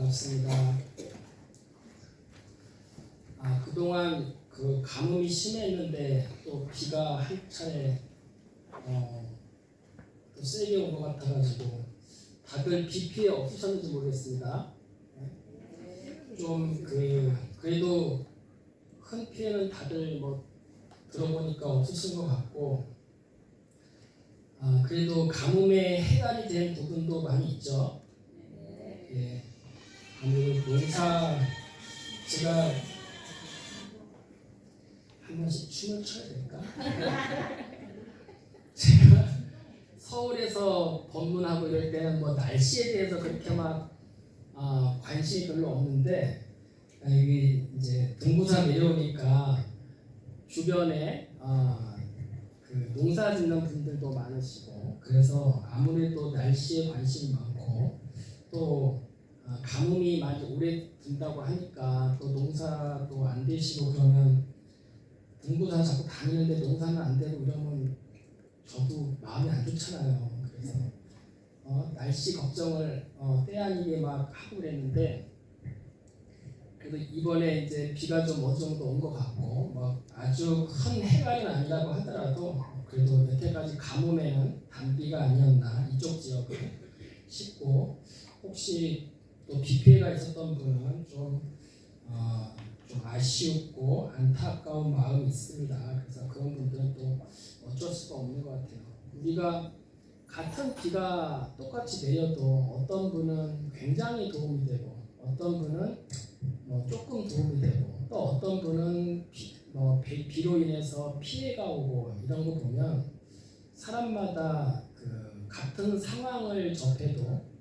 반갑습니다. 그동안 그 가뭄이 심했는데 또 비가 한 차례 또 세게 온 것 같아가지고 다들 비 피해 없으셨는지 모르겠습니다. 좀 그래도 큰 피해는 다들 뭐 들어보니까 없으신 것 같고 그래도 가뭄에 해결이 된 부분도 많이 있죠. 예. 농사 제가 한 번씩 춤을 춰야 될까? 제가 서울에서 법문하고 이럴 때는 뭐 날씨에 대해서 그렇게 막 관심이 별로 없는데 여기 이제 등부사 내려오니까 주변에 그 농사 짓는 분들도 많으시고 그래서 아무래도 날씨에 관심이 많고 또 가뭄이 많이 오래 든다고 하니까 또 농사도 안 되시고 그러면 등부사 자꾸 다니는데 농사는 안 되고 이러면 저도 마음이 안 좋잖아요. 그래서 날씨 걱정을 때 아니게 막 하고 그랬는데 그래도 이번에 이제 비가 좀 어느 정도 온 것 같고 뭐 아주 큰 해갈은 아니라고 하더라도 그래도 여태까지 가뭄에는 단비가 아니었나 이쪽 지역은 싶고 혹시 또 비 피해가 있었던 분은 좀 아쉬웠고 안타까운 마음이 있습니다. 그래서 그런 분들은 또 어쩔 수가 없는 것 같아요. 우리가 같은 비가 똑같이 내려도 어떤 분은 굉장히 도움이 되고 어떤 분은 뭐 조금 도움이 되고 또 어떤 분은 비로 인해서 피해가 오고 이런 거 보면 사람마다 그 같은 상황을 접해도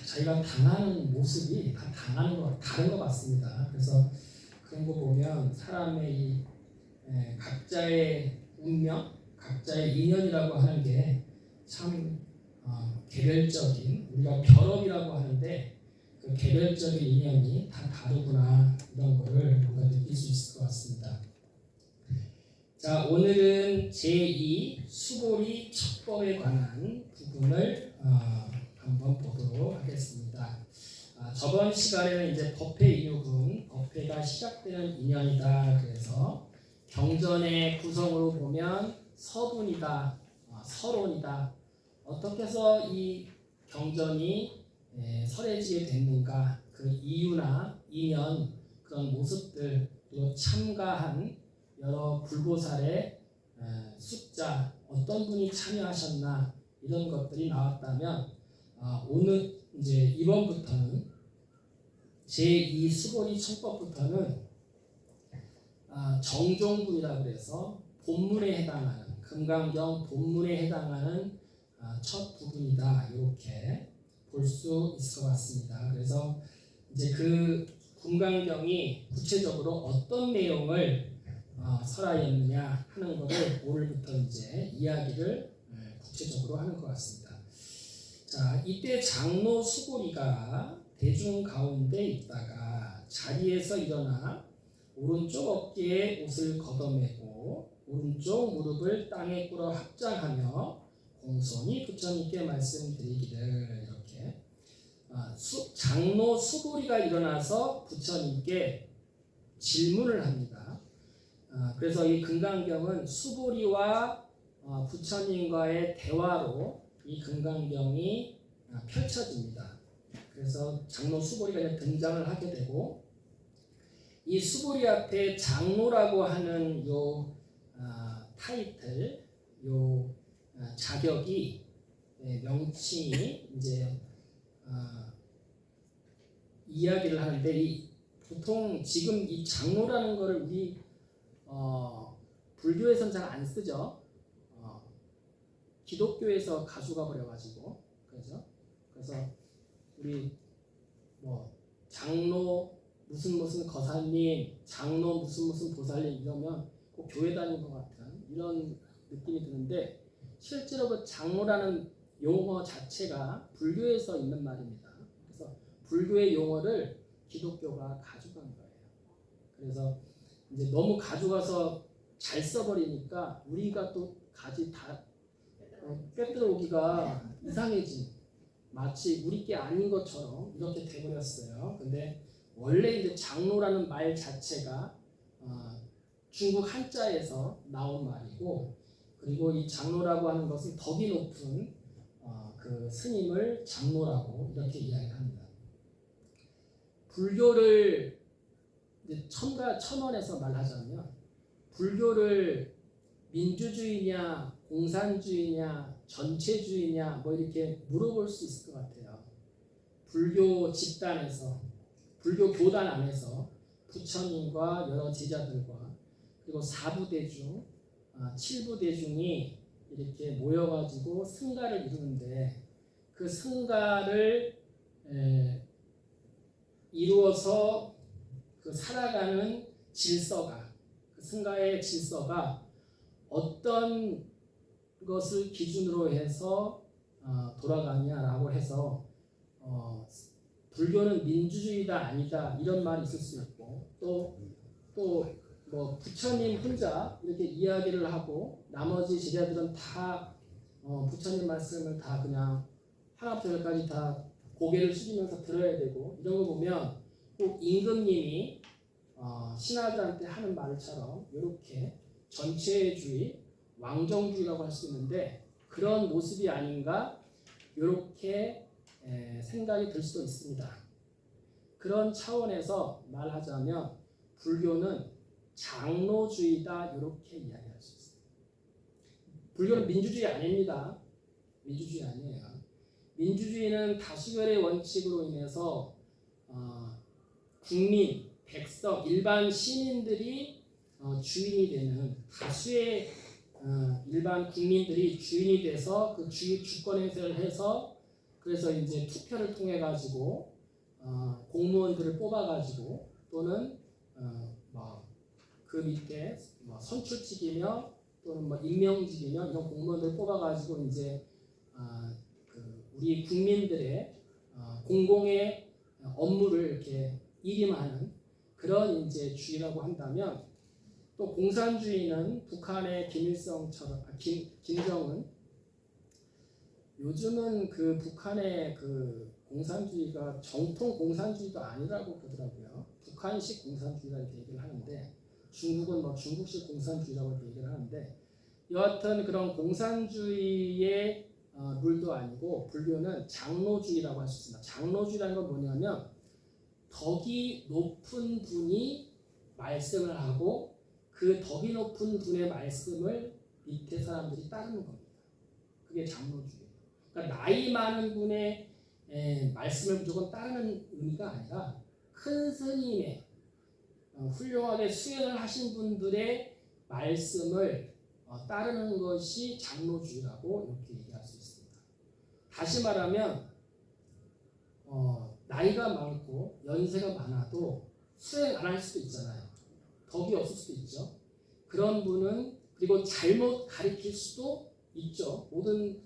자기가 당하는 모습이 다 다른 것 같습니다. 그래서 그런 거 보면 사람의 이 각자의 운명, 각자의 인연이라고 하는 게 참 개별적인 우리가 결업이라고 하는데 그 개별적인 인연이 다 다르구나 이런 거를 우리가 느낄 수 있을 것 같습니다. 자, 오늘은 제2 수고리 첩법에 관한 부분을 한번 보도록 하겠습니다. 저번 시간에는 이제 법회 인육은 법회가 시작되는 인연이다. 그래서 경전의 구성으로 보면 서분이다, 서론이다. 어떻게 해서 이 경전이 설해지게 됐는가 그 이유나 인연 그런 모습들 또 참가한 여러 불보살의 숫자 어떤 분이 참여하셨나 이런 것들이 나왔다면 오늘 이제 이번부터는 제2 수고리 첩법부터는 정종분이라고 해서 본문에 해당하는 금강경 본문에 해당하는 첫 부분이다 이렇게 볼 수 있을 것 같습니다. 그래서 이제 그 금강경이 구체적으로 어떤 내용을 설하였느냐 하는 것을 오늘부터 이제 이야기를 구체적으로 하는 것 같습니다. 자, 이때 장로 수고리가 대중 가운데 있다가 자리에서 일어나 오른쪽 어깨에 옷을 걷어매고 오른쪽 무릎을 땅에 꿇어 합장하며 공손히 부처님께 말씀드리기를 이렇게 장로 수고리가 일어나서 부처님께 질문을 합니다. 그래서 이 금강경은 수고리와 부처님과의 대화로 이 금강경이 펼쳐집니다. 그래서 장로 수고리가 등장을 하게 되고 이 수고리 앞에 장로라고 하는 요 타이틀, 요 자격이 명칭이 이제 이야기를 하는데 보통 지금 이 장로라는 거를 우리 불교에서는 잘 안 쓰죠. 기독교에서 가수가 버려가지고 그래서 우리 뭐 장로 무슨 거사님, 장로 무슨 보살님 이러면 꼭 교회 다닌 것 같은 이런 느낌이 드는데 실제로 그 장로라는 용어 자체가 불교에서 있는 말입니다. 그래서 불교의 용어를 기독교가 가져간 거예요. 그래서 이제 너무 가져가서 잘 써버리니까 우리가 또 가지 다 꿰뚫어 오기가 이상해진 마치 우리 게 아닌 것처럼 이렇게 돼버렸어요. 근데 원래 이제 장로라는 말 자체가 중국 한자에서 나온 말이고, 그리고 이 장로라고 하는 것은 덕이 높은 그 스님을 장로라고 이렇게 이야기합니다. 불교를 이제 천원에서 말하자면, 불교를 민주주의냐 공산주의냐 전체주의냐 뭐 이렇게 물어볼 수 있을 것 같아요. 불교 집단에서, 불교 교단 안에서 부처님과 여러 제자들과 그리고 사부대중, 칠부대중이 이렇게 모여가지고 승가를 이루는데, 그 승가를 이루어서 그 살아가는 질서가, 그 승가의 질서가 어떤 것을 기준으로 해서 돌아가냐라고 해서 불교는 민주주의다 아니다 이런 말이 있을 수 있고, 또 뭐 부처님 혼자 이렇게 이야기를 하고 나머지 제자들은 다 부처님 말씀을 다 그냥 하나부터 열까지 다 고개를 숙이면서 들어야 되고, 이런 거 보면 꼭 임금님이 신하들한테 하는 말처럼 이렇게 전체주의, 왕정주의라고 할 수 있는데, 그런 모습이 아닌가 이렇게 생각이 들 수도 있습니다. 그런 차원에서 말하자면 불교는 장로주의다 이렇게 이야기할 수 있습니다. 불교는 민주주의 아닙니다. 민주주의 아니에요. 민주주의는 다수결의 원칙으로 인해서 국민, 백성, 일반 시민들이 주인이 되는, 다수의 일반 국민들이 주인이 돼서 그 주권 행사를 해서, 그래서 이제 투표를 통해 가지고 공무원들을 뽑아 가지고, 또는 그 밑에 선출직이며 또는 임명직이며 이런 공무원들을 뽑아 가지고 이제 우리 국민들의 공공의 업무를 이렇게 일임하는 그런 이제 주의라고 한다면, 또 공산주의는 북한의 김일성처럼 김정은, 요즘은 그 북한의 그 공산주의가 정통 공산주의도 아니라고 그러더라고요. 북한식 공산주의라고 얘기를 하는데, 중국은 중국식 공산주의라고 얘기를 하는데, 여하튼 그런 공산주의의 룰도 아니고 불교는 장로주의라고 할 수 있습니다. 장로주의라는 건 뭐냐면, 덕이 높은 분이 말씀을 하고 그 덕이 높은 분의 말씀을 밑에 사람들이 따르는 겁니다. 그게 장로주의예요. 그러니까 나이 많은 분의 말씀을 무조건 따르는 의미가 아니라, 큰 스님의 훌륭하게 수행을 하신 분들의 말씀을 따르는 것이 장로주의라고 이렇게 얘기할 수 있습니다. 다시 말하면 나이가 많고 연세가 많아도 수행 안 할 수도 있잖아요. 덕이 없을 수도 있죠. 그런 분은, 그리고 잘못 가르칠 수도 있죠. 모든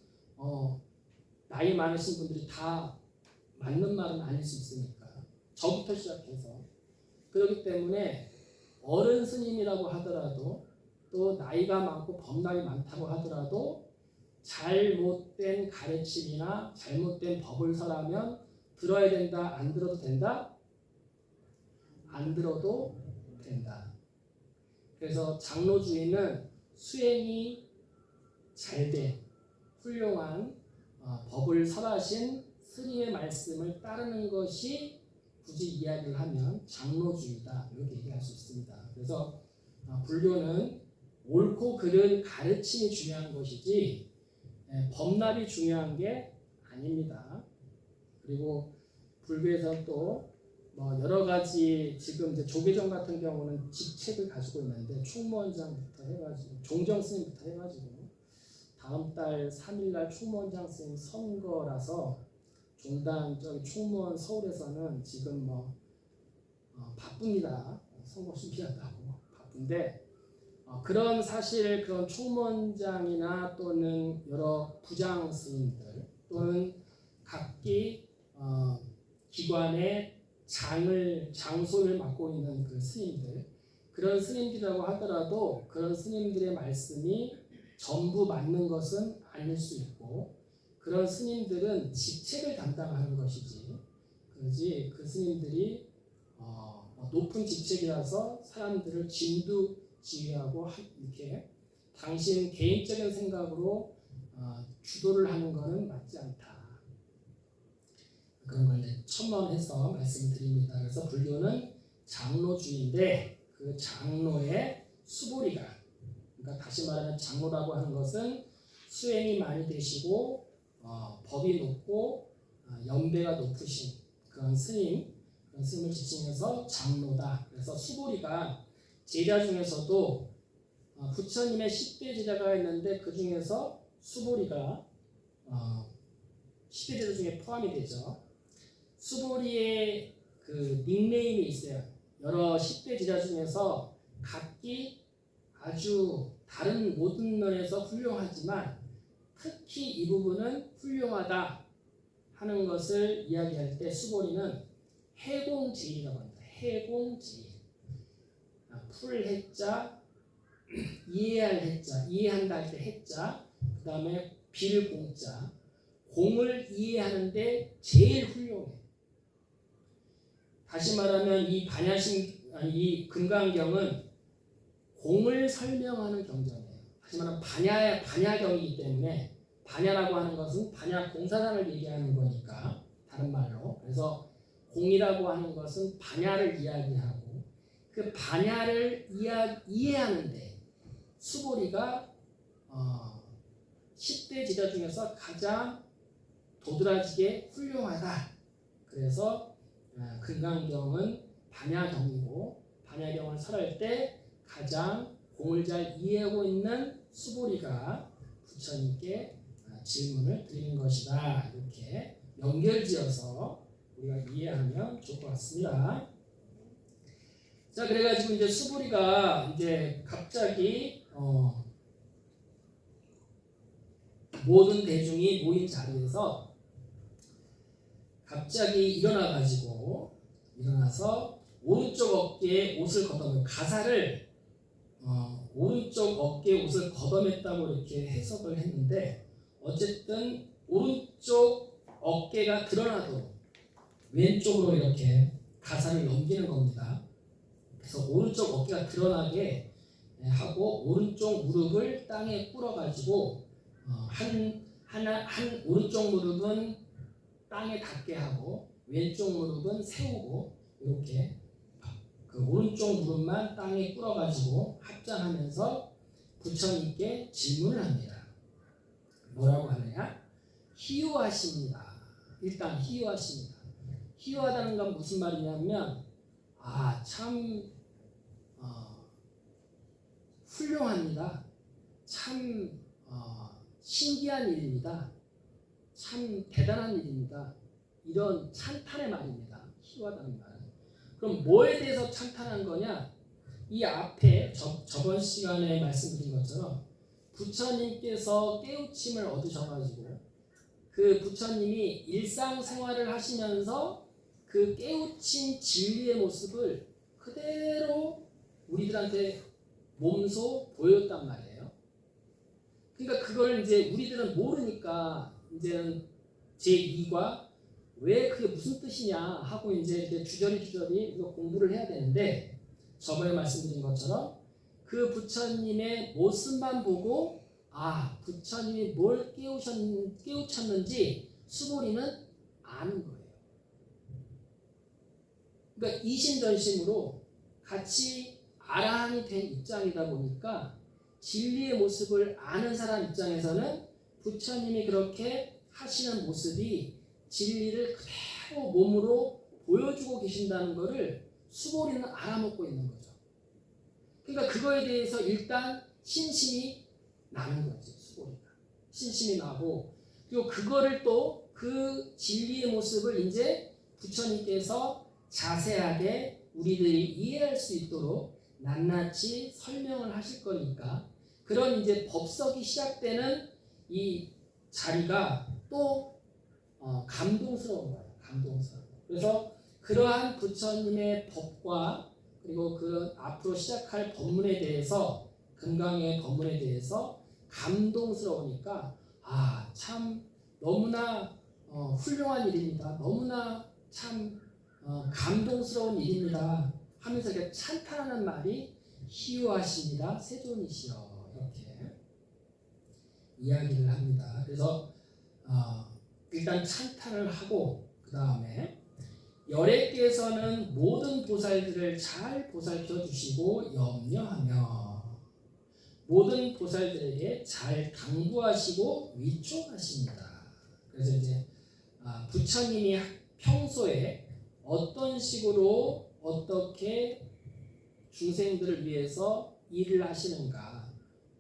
나이 많으신 분들이 다 맞는 말은 아닐 수 있으니까, 저부터 시작해서. 그렇기 때문에 어른 스님이라고 하더라도, 또 나이가 많고 법날이 많다고 하더라도 잘못된 가르침이나 잘못된 법을 설하면 들어야 된다, 안 들어도 된다? 안 들어도 된다. 그래서 장로주의는 수행이 잘된 훌륭한 법을 설하신 스님의 말씀을 따르는 것이, 굳이 이야기를 하면 장로주의다 이렇게 얘기할 수 있습니다. 그래서 불교는 옳고 그른 가르침이 중요한 것이지 법납이 중요한 게 아닙니다. 그리고 불교에서 또 여러 가지, 지금 이제 조계종 같은 경우는 직책을 가지고 있는데, 총무원장부터 해가지고 종정 스님부터 해가지고, 다음 달 3일날 총무원장 스님 선거라서 종단 총무원 서울에서는 지금 바쁩니다. 선거 준비한다고 바쁜데, 그런 사실 그런 총무원장이나 또는 여러 부장 스님들, 또는 각기 기관의 장소를 맡고 있는 그 스님들, 그런 스님들이라고 하더라도 그런 스님들의 말씀이 전부 맞는 것은 아닐 수 있고, 그런 스님들은 직책을 담당하는 것이지, 그러지 그 스님들이 높은 직책이라서 사람들을 진두지휘하고 이렇게 당신 개인적인 생각으로 주도를 하는 것은 맞지 않다. 그런 걸 이제 첨언해서 말씀드립니다. 그래서 불교는 장로주의인데 그 장로의 수보리가, 그러니까 다시 말하면 장로라고 하는 것은 수행이 많이 되시고 법이 높고 연배가 높으신 그런 스님을 지칭해서 장로다. 그래서 수보리가 제자 중에서도 부처님의 10대 제자가 있는데 그 중에서 수보리가 10대 제자 중에 포함이 되죠. 수보리의 그 닉네임이 있어요. 여러 10대 제자 중에서 각기 아주 다른 모든 면에서 훌륭하지만 특히 이 부분은 훌륭하다 하는 것을 이야기할 때 수보리는 해공제이라고 합니다. 해공제이. 풀해자, 이해할 해자, 이해한다 할 때 해자, 그 다음에 빌공자, 공을 이해하는데 제일 훌륭해. 다시 말하면 이 금강경은 공을 설명하는 경전이에요. 다시 말하면 반야경이기 때문에, 반야라고 하는 것은 반야 공사단을 얘기하는 거니까 다른 말로. 그래서 공이라고 하는 것은 반야를 이야기하고 그 반야를 이해하는데 수보리가 10대 제자 중에서 가장 도드라지게 훌륭하다. 그래서 금강경은 반야경이고 반야경을 설할 때 가장 공을 잘 이해하고 있는 수보리가 부처님께 질문을 드리는 것이다. 이렇게 연결지어서 우리가 이해하면 좋을 것 같습니다. 자, 그래가지고 이제 수보리가 이제 갑자기 모든 대중이 모인 자리에서 갑자기 일어나서 오른쪽 어깨에 옷을 걷어매, 가사를 오른쪽 어깨에 옷을 걷어맸다고 이렇게 해석을 했는데, 어쨌든 오른쪽 어깨가 드러나도록 왼쪽으로 이렇게 가사를 넘기는 겁니다. 그래서 오른쪽 어깨가 드러나게 하고 오른쪽 무릎을 땅에 꿇어가지고 한 오른쪽 무릎은 땅에 닿게 하고 왼쪽 무릎은 세우고 이렇게 그 오른쪽 무릎만 땅에 꿇어가지고 합장하면서 부처님께 질문을 합니다. 뭐라고 하느냐? 희유하십니다. 일단 희유하십니다. 희유하다는 건 무슨 말이냐면 참 훌륭합니다. 참 신기한 일입니다. 참 대단한 일입니다. 이런 찬탄의 말입니다. 희유하다는 말. 그럼 뭐에 대해서 찬탄한 거냐? 이 앞에 저번 시간에 말씀드린 것처럼 부처님께서 깨우침을 얻으셔가지고 그 부처님이 일상생활을 하시면서 그 깨우친 진리의 모습을 그대로 우리들한테 몸소 보였단 말이에요. 그러니까 그걸 이제 우리들은 모르니까 이제는 제2과 왜 그게 무슨 뜻이냐 하고 이제 이렇게 주저리 이거 공부를 해야 되는데, 저번에 말씀드린 것처럼 그 부처님의 모습만 보고 부처님이 뭘 깨우쳤는지 수보리는 아는 거예요. 그러니까 이심전심으로 같이 아라한이 된 입장이다 보니까 진리의 모습을 아는 사람 입장에서는 부처님이 그렇게 하시는 모습이 진리를 그대로 몸으로 보여주고 계신다는 것을 수보리는 알아먹고 있는 거죠. 그러니까 그거에 대해서 일단 신심이 나는 거지. 수보리가 신심이 나고, 그리고 그거를 또 그 진리의 모습을 이제 부처님께서 자세하게 우리들이 이해할 수 있도록 낱낱이 설명을 하실 거니까, 그런 이제 법석이 시작되는 이 자리가 또 감동스러운 거예요. 감동스러운. 그래서 그러한 부처님의 법과 그리고 그 앞으로 시작할 법문에 대해서, 금강의 법문에 대해서 감동스러우니까 참 너무나 훌륭한 일입니다. 너무나 참 감동스러운 일입니다. 하면서 이렇게 찬탄하는 말이 희유하십니다. 세존이시여 이렇게 이야기를 합니다. 그래서 일단 찬탄을 하고 그 다음에 열애께서는 모든 보살들을 잘 보살펴 주시고 염려하며 모든 보살들에게 잘 당부하시고 위촉하십니다. 그래서 이제 부처님이 평소에 어떤 식으로 어떻게 중생들을 위해서 일을 하시는가,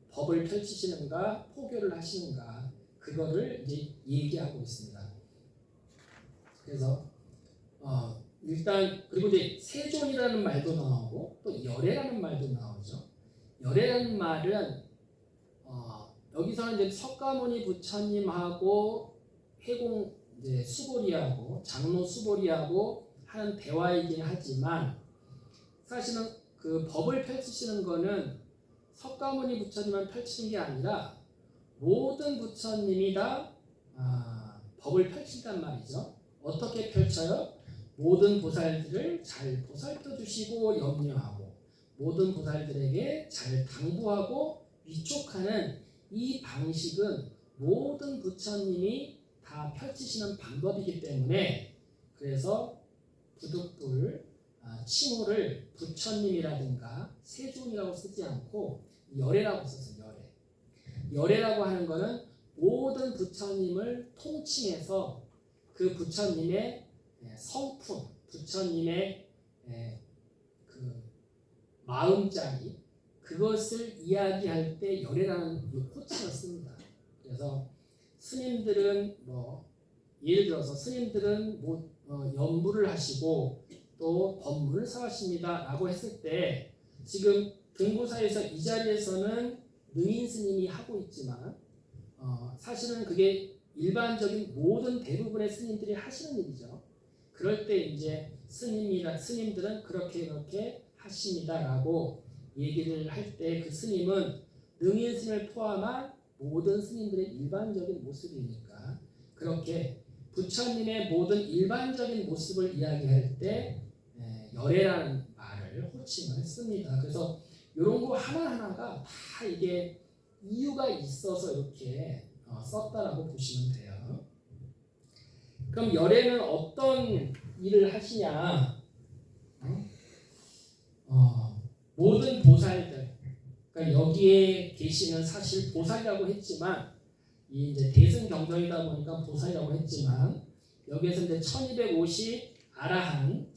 법을 펼치시는가, 포교를 하시는가, 그거를 이제 얘기하고 있습니다. 그래서 일단 그리고 이제 세존이라는 말도 나오고 또 열애라는 말도 나오죠. 열애라는 말은 여기서는 이제 석가모니 부처님하고 회공 이제 수보리하고 장로 수보리하고 하는 대화이긴 하지만 사실은 그 법을 펼치시는 거는 석가모니 부처님만 펼치는 게 아니라 모든 부처님이 다 법을 펼친단 말이죠. 어떻게 펼쳐요? 모든 보살들을 잘 보살펴 주시고 염려하고 모든 보살들에게 잘 당부하고 위촉하는 이 방식은 모든 부처님이 다 펼치시는 방법이기 때문에 그래서 부득불 칭호를 부처님이라든가 세존이라고 쓰지 않고 열애라고 썼어요. 열애라고 하는 것은 모든 부처님을 통칭해서 그 부처님의 성품, 부처님의 그 마음자리 그것을 이야기할 때 열애라는 호칭을 씁니다. 그래서 스님들은 예를 들어서 스님들은 연부를 하시고 또 법문을 사하십니다 라고 했을 때 지금 등부사에서 이 자리에서는 능인 스님이 하고 있지만 사실은 그게 일반적인 모든 대부분의 스님들이 하시는 일이죠. 그럴 때 이제 스님들은 그렇게 하십니다라고 얘기를 할 때 그 스님은 능인 스님을 포함한 모든 스님들의 일반적인 모습이니까 그렇게 부처님의 모든 일반적인 모습을 이야기할 때 열애라는 말을 호칭을 씁니다. 그래서 이런 거 하나하나가 다 이게 이유가 있어서 이렇게 썼다라고 보시면 돼요. 그럼 열애는 어떤 일을 하시냐? 모든 보살들, 그러니까 여기에 계시는 사실 보살이라고 했지만 이 이제 대승경전이다 보니까 보살이라고 했지만 여기에서 이제 1250 아라한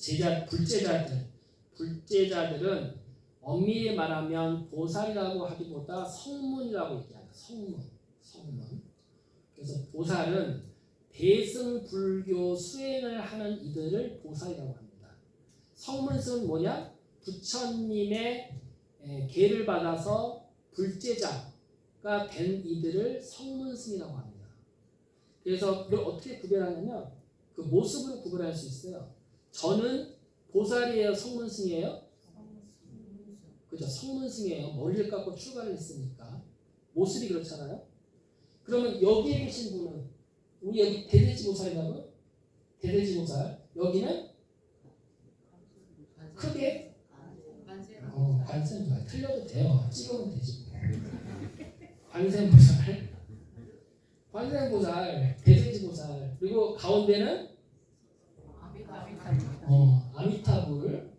불제자들은 엄밀히 말하면 보살이라고 하기보다 성문이라고 얘기합니다. 성문. 그래서 보살은 대승불교 수행을 하는 이들을 보살이라고 합니다. 성문승은 뭐냐? 부처님의 계를 받아서 불제자가 된 이들을 성문승이라고 합니다. 그래서 그걸 어떻게 구별하냐면 그 모습으로 구별할 수 있어요. 저는 보살이에요, 성문승이에요? 그죠? 성문승이에요. 머리를 깎고 출가를 했으니까 모습이 그렇잖아요. 그러면 여기에 계신 분은 우리 여기 대대지보살이라고요? 대대지보살. 여기는 크게 관세음보살. 틀려도 돼요. 찍으면 되지. 관세음보살, 대대지보살. 그리고 가운데는 아미타불.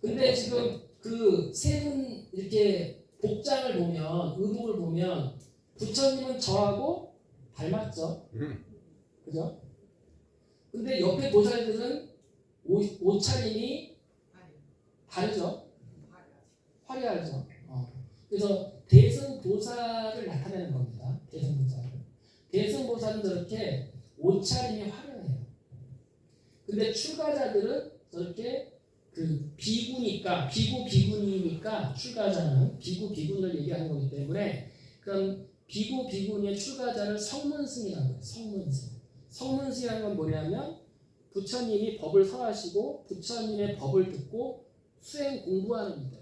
근데 지금 그 세 분 이렇게 복장을 보면 의복을 보면 부처님은 저하고 닮았죠. 그죠? 근데 옆에 보살들은 옷차림이 다르죠. 화려하죠. 그래서 대승보살을 나타내는 겁니다. 대승보살은 저렇게 옷차림이 화려해요. 근데 출가자들은 저렇게 그 비구니까 출가자는 비군을 얘기하는 거기 때문에 그럼 비구니의 출가자를 성문승이라고 해요. 성문승이라는 건 뭐냐면 부처님이 법을 설하시고 부처님의 법을 듣고 수행 공부하는 이들.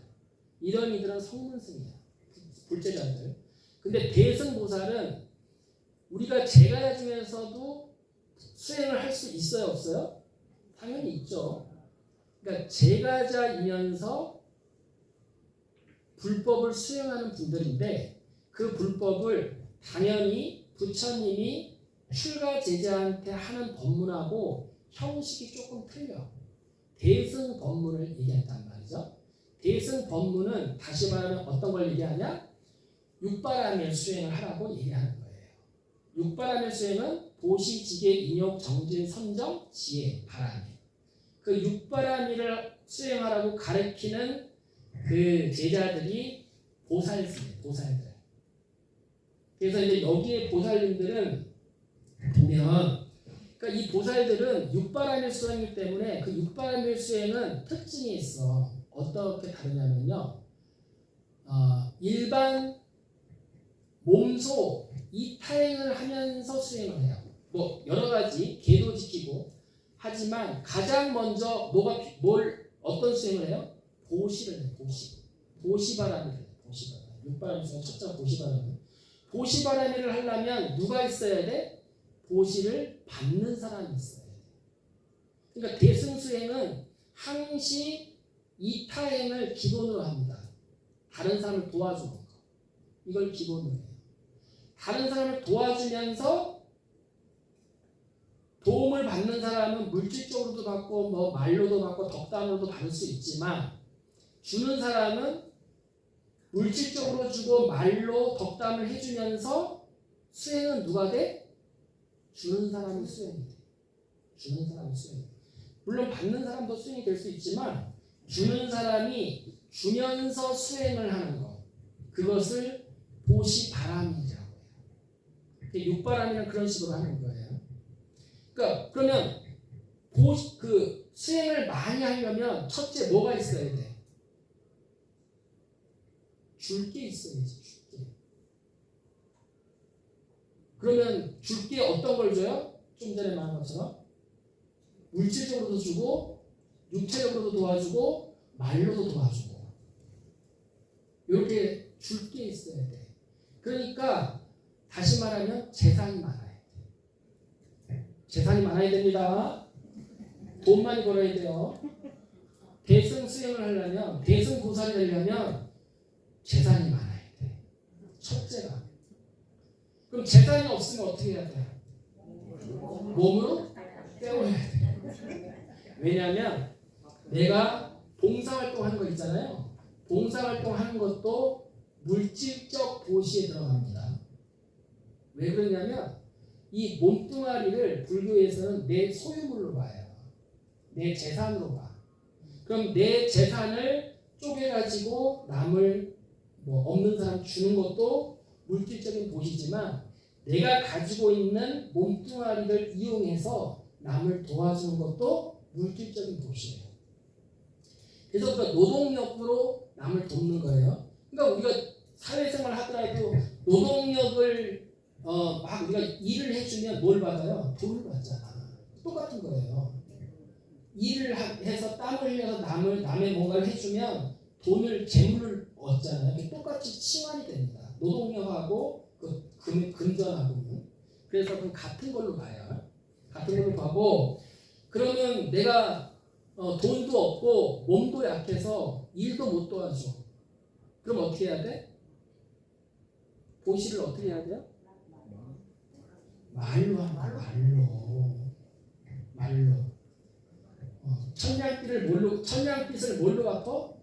이런 이들은 성문승이에요. 불제자들. 근데 대승보살은 우리가 제가 중에서도 수행을 할 수 있어요, 없어요? 당연히 있죠. 그러니까 제가자이면서 불법을 수행하는 분들인데 그 불법을 당연히 부처님이 출가 제자한테 하는 법문하고 형식이 조금 틀려. 대승 법문을 얘기한단 말이죠. 대승 법문은 다시 말하면 어떤 걸 얘기하냐? 육바라밀 수행을 하라고 얘기하는 거예요. 육바라밀 수행은 보시, 지계, 인욕, 정진, 선정, 지혜, 바라밀. 그 육바라밀을 수행하라고 가르치는 그 제자들이 보살들. 그래서 이제 여기에 보살님들은 보면, 그러니까 이 보살들은 육바라밀 수행이기 때문에 그 육바라밀 수행은 특징이 있어. 어떻게 다르냐면요, 일반 몸소 이타행을 하면서 수행을 해요. 뭐 여러 가지 계도 지키고 하지만 가장 먼저 어떤 수행을 해요? 보시를 해요. 보시바라밀을 해요. 육바라밀 수행 첫째 보시바라밀. 보시바라밀을 하려면 누가 있어야 돼? 보시를 받는 사람이 있어야 돼. 그러니까 대승수행은 항시 이타행을 기본으로 합니다. 다른 사람을 도와주는 거. 이걸 기본으로 해요. 다른 사람을 도와주면서 도움을 받는 사람은 물질적으로도 받고 뭐 말로도 받고 덕담으로도 받을 수 있지만 주는 사람은 물질적으로 주고 말로 덕담을 해주면서 수행은 누가 돼? 주는 사람이 수행이 돼. 주는 사람이 수행이 돼. 물론 받는 사람도 수행이 될 수 있지만 주는 사람이 주면서 수행을 하는 것, 그것을 보시바람이라고 해요. 육바람이는 그런 식으로 하는 거예요. 그러니까 그러면 그 수행을 많이 하려면 첫째 뭐가 있어야 돼? 줄 게 있어야지. 줄 게. 그러면 줄 게 어떤 걸 줘요? 좀 전에 말한 것처럼 물질적으로도 주고 육체적으로도 도와주고 말로도 도와주고 이렇게 줄 게 있어야 돼. 그러니까 다시 말하면 재산이 많아야 돼. 재산이 많아야 됩니다. 돈 많이 벌어야 돼요. 대승 수행을 하려면, 대승 보살이 되려면 재산이 많아야 돼. 첫째가. 그럼 재산이 없으면 어떻게 해야 돼? 몸으로 때워야 돼. 왜냐하면 내가 봉사활동 하는 거 있잖아요. 봉사활동 하는 것도 물질적 보시에 들어갑니다. 왜 그러냐면 이 몸뚱아리를 불교에서는 내 소유물로 봐요. 내 재산으로 봐. 그럼 내 재산을 쪼개가지고 남을 없는 사람 주는 것도 물질적인 보시지만 내가 가지고 있는 몸뚱아리를 이용해서 남을 도와주는 것도 물질적인 보시예요. 그래서 그 노동력으로 남을 돕는 거예요. 그러니까 우리가 사회생활 하더라도 노동력을 막 우리가 일을 해주면 뭘 받아요? 돈을 받잖아. 똑같은 거예요. 일을 해서 땀을 흘려서 남의 뭔가를 해주면 돈을 재물을 얻잖아요. 똑같이 치환이 됩니다. 노동력하고 그 금전하고는. 그래서 그 같은 걸로 봐요. 같은 걸로 봐고 그러면 내가 돈도 없고 몸도 약해서 일도 못 도와줘. 그럼 어떻게 해야 돼? 보시를 어떻게 해야 돼요? 말로 하는 거야. 말로. 천냥빛을 뭘로 갚어?